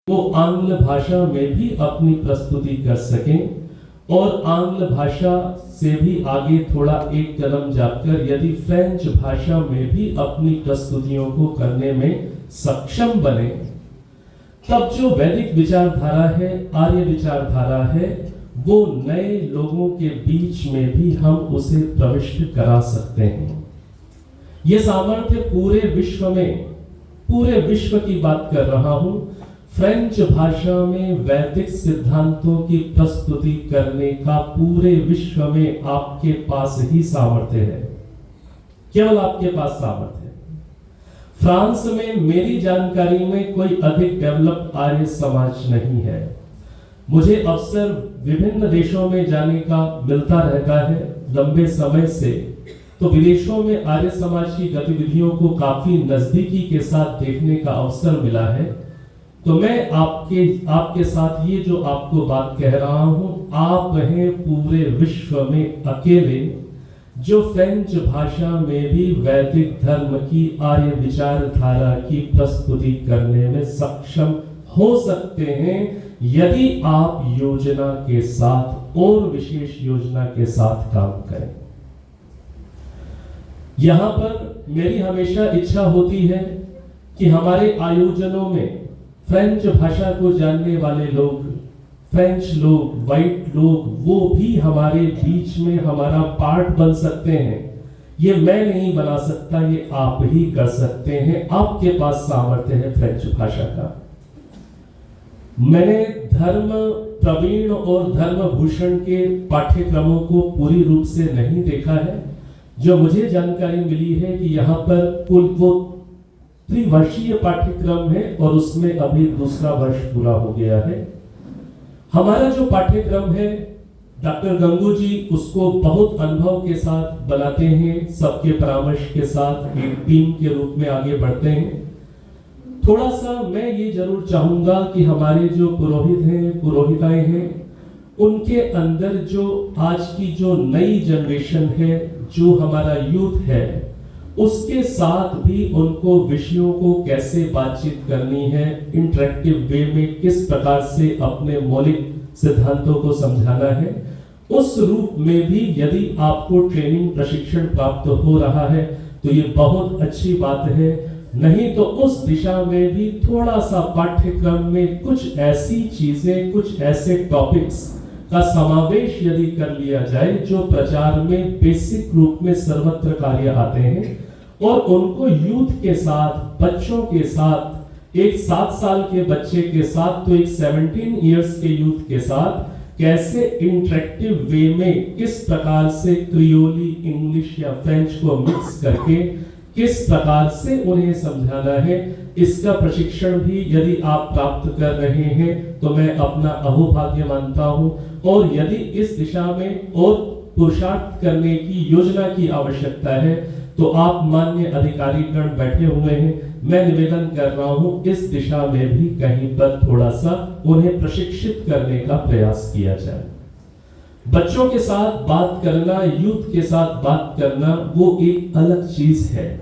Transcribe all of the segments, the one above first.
वो आंग्ल भाषा में भी अपनी प्रस्तुति कर सकें और आंग्ल भाषा से भी आगे थोड़ा एक कदम जाकर यदि फ्रेंच भाषा में भी अपनी प्रस्तुतियों को करने में सक्षम बने, तब जो वैदिक विचारधारा है, आर्य विचारधारा है, वो नए लोगों के बीच में भी हम उसे प्रविष्ट करा सकते हैं। ये सामर्थ्य पूरे विश्व की बात कर रहा हूं, फ्रेंच भाषा में वैदिक सिद्धांतों की प्रस्तुति करने का पूरे विश्व में आपके पास ही सामर्थ्य है, केवल आपके पास सामर्थ्य है। फ्रांस में मेरी जानकारी में कोई अधिक डेवलप आर्य समाज नहीं है। मुझे अवसर विभिन्न देशों में जाने का मिलता रहता है लंबे समय से, तो विदेशों में आर्य समाज की गतिविधियों को काफी नजदीकी के साथ देखने का अवसर मिला है। तो मैं आपके साथ ये जो आपको बात कह रहा हूं, आप हैं पूरे विश्व में अकेले जो फ्रेंच भाषा में भी वैदिक धर्म की आर्य विचारधारा की प्रस्तुति करने में सक्षम हो सकते हैं, यदि आप योजना के साथ और विशेष योजना के साथ काम करें। यहां पर मेरी हमेशा इच्छा होती है कि हमारे आयोजनों में फ्रेंच भाषा को जानने वाले लोग, फ्रेंच लोग, व्हाइट लोग, वो भी हमारे बीच में हमारा पार्ट बन सकते हैं। ये मैं नहीं बना सकता, ये आप ही कर सकते हैं। आपके पास सामर्थ्य है फ्रेंच भाषा का। मैंने धर्म प्रवीण और धर्म भूषण के पाठ्यक्रमों को पूरी रूप से नहीं देखा है। जो मुझे जानकारी मिली है कि यहाँ पर कुल वो त्रिवर्षीय पाठ्यक्रम है और उसमें अभी दूसरा वर्ष पूरा हो गया है। हमारा जो पाठ्यक्रम है, डॉक्टर गंगू जी उसको बहुत अनुभव के साथ बनाते हैं, सबके परामर्श के साथ एक टीम के रूप में आगे बढ़ते हैं। थोड़ा सा मैं ये जरूर चाहूंगा कि हमारे जो पुरोहित हैं, पुरोहिताएं हैं, उनके अंदर जो आज की जो नई जनरेशन है, जो हमारा यूथ है, उसके साथ भी उनको विषयों को कैसे बातचीत करनी है, इंटरेक्टिव वे में किस प्रकार से अपने मौलिक सिद्धांतों को समझाना है, उस रूप में भी यदि आपको ट्रेनिंग प्रशिक्षण प्राप्त हो रहा है तो ये बहुत अच्छी बात है। नहीं तो उस दिशा में भी थोड़ा सा पाठ्यक्रम में कुछ ऐसी चीजें, कुछ ऐसे टॉपिक्स का समावेश यदि कर लिया जाए जो प्रचार में बेसिक रूप में सर्वत्र कार्य आते हैं, और उनको यूथ के साथ, बच्चों के साथ, एक 7 साल के बच्चे के साथ तो एक 17 इयर्स के यूथ के साथ कैसे इंटरेक्टिव वे में किस प्रकार से क्रियोली, इंग्लिश या फ्रेंच को मिक्स करके किस प्रकार से उन्हें समझाना है, इसका प्रशिक्षण भी यदि आप प्राप्त कर रहे हैं तो मैं अपना अहोभाग्य मानता हूं। और यदि इस दिशा में और पुरुषार्थ करने की योजना की आवश्यकता है तो आप मान्य अधिकारीगण बैठे हुए हैं, मैं निवेदन कर रहा हूं इस दिशा में भी कहीं पर थोड़ा सा उन्हें प्रशिक्षित करने का प्रयास किया जाए। बच्चों के साथ बात करना, यूथ के साथ बात करना, वो एक अलग चीज है।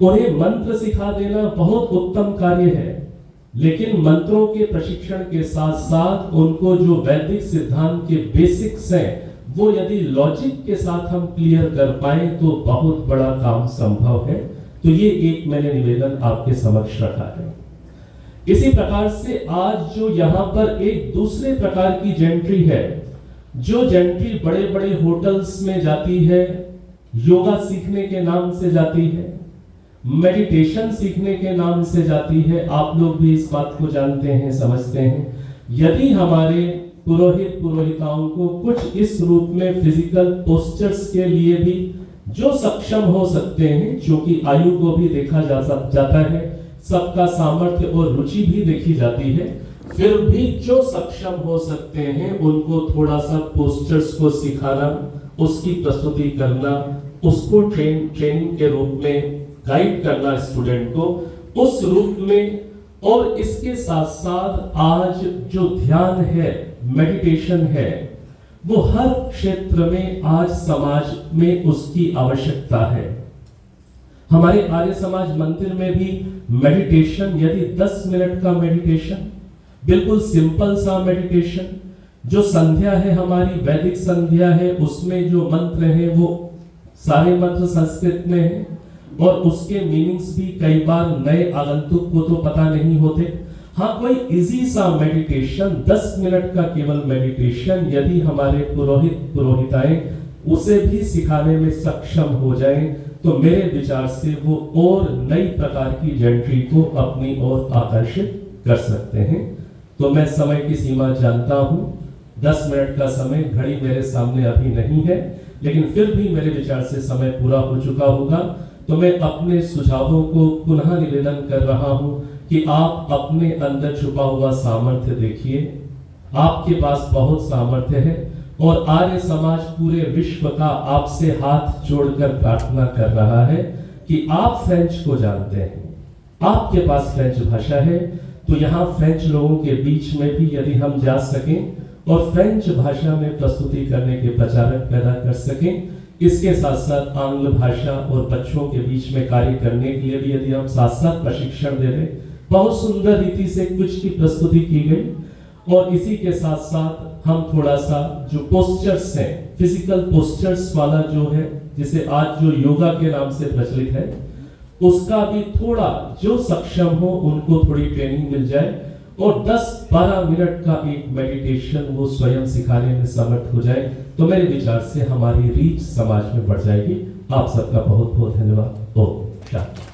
उन्हें मंत्र सिखा देना बहुत उत्तम कार्य है, लेकिन मंत्रों के प्रशिक्षण के साथ साथ उनको जो वैदिक सिद्धांत के बेसिक्स हैं, वो यदि लॉजिक के साथ हम क्लियर कर पाए तो बहुत बड़ा काम संभव है। तो ये एक मैंने निवेदन आपके समक्ष रखा है। इसी प्रकार से आज जो यहाँ पर एक दूसरे प्रकार की जेंट्री है, जो जेंट्री बड़े बड़े होटल्स में जाती है, योगा सीखने के नाम से जाती है, मेडिटेशन सीखने के नाम से जाती है, आप लोग भी इस बात को जानते हैं, समझते हैं। यदि हमारे पुरोहित पुरोहिताओं को कुछ इस रूप में फिजिकल पोस्चर्स के लिए भी जो सक्षम हो सकते हैं, क्योंकि आयु को भी देखा जाता है, सबका सामर्थ्य और रुचि भी देखी जाती है, फिर भी जो सक्षम हो सकते हैं उनको थोड़ा सा पोस्चर्स को सिखाना, उसकी प्रस्तुति करना, उसको ट्रेनिंग के रूप में गाइड करना स्टूडेंट को उस रूप में। और इसके साथ साथ आज जो ध्यान है, मेडिटेशन है, वो हर क्षेत्र में आज समाज में उसकी आवश्यकता है। हमारे आर्य समाज मंदिर में भी मेडिटेशन, यदि 10 मिनट का मेडिटेशन, बिल्कुल सिंपल सा मेडिटेशन, जो संध्या है हमारी वैदिक संध्या है, उसमें जो मंत्र हैं वो सारे मंत्र संस्कृत में हैं और उसके मीनिंग्स भी कई बार नए आगंतुक को तो पता नहीं होते। हाँ, कोई इजी सा मेडिटेशन, 10 मिनट का केवल मेडिटेशन, यदि हमारे पुरोहित पुरोहिताएं उसे भी सिखाने में सक्षम हो जाएं, तो मेरे विचार से वो और नई प्रकार की जेंट्री को अपनी ओर आकर्षित कर सकते हैं। तो मैं समय की सीमा जानता हूं, 10 मिनट का समय घड़ी मेरे सामने अभी नहीं है, लेकिन फिर भी मेरे विचार से समय पूरा हो चुका होगा। तो मैं अपने सुझावों को पुनः निवेदन कर रहा हूं कि आप अपने अंदर छुपा हुआ सामर्थ्य देखिए। आपके पास बहुत सामर्थ्य है और आर्य समाज पूरे विश्व का आपसे हाथ जोड़कर प्रार्थना कर रहा है कि आप फ्रेंच को जानते हैं, आपके पास फ्रेंच भाषा है, तो यहाँ फ्रेंच लोगों के बीच में भी यदि हम जा सकें और फ्रेंच भाषा में प्रस्तुति करने के प्रचारक पैदा कर सकें, इसके साथ साथ आंग्ल भाषा और बच्चों के बीच में कार्य करने के लिए भी यदि हम साथ साथ प्रशिक्षण दे दें, बहुत सुंदर रीति से कुछ की प्रस्तुति की गई। और इसी के साथ साथ हम थोड़ा सा जो पोस्चर्स हैं, फिजिकल पोस्चर्स वाला जो है, जिसे आज जो योगा के नाम से प्रचलित है, उसका भी थोड़ा जो सक्षम हो उनको थोड़ी ट्रेनिंग मिल जाए और 10-12 मिनट का एक मेडिटेशन वो स्वयं सिखाने में समर्थ हो जाए, तो मेरे विचार से हमारी रीच समाज में बढ़ जाएगी। आप सबका बहुत बहुत धन्यवाद। ओम शांति।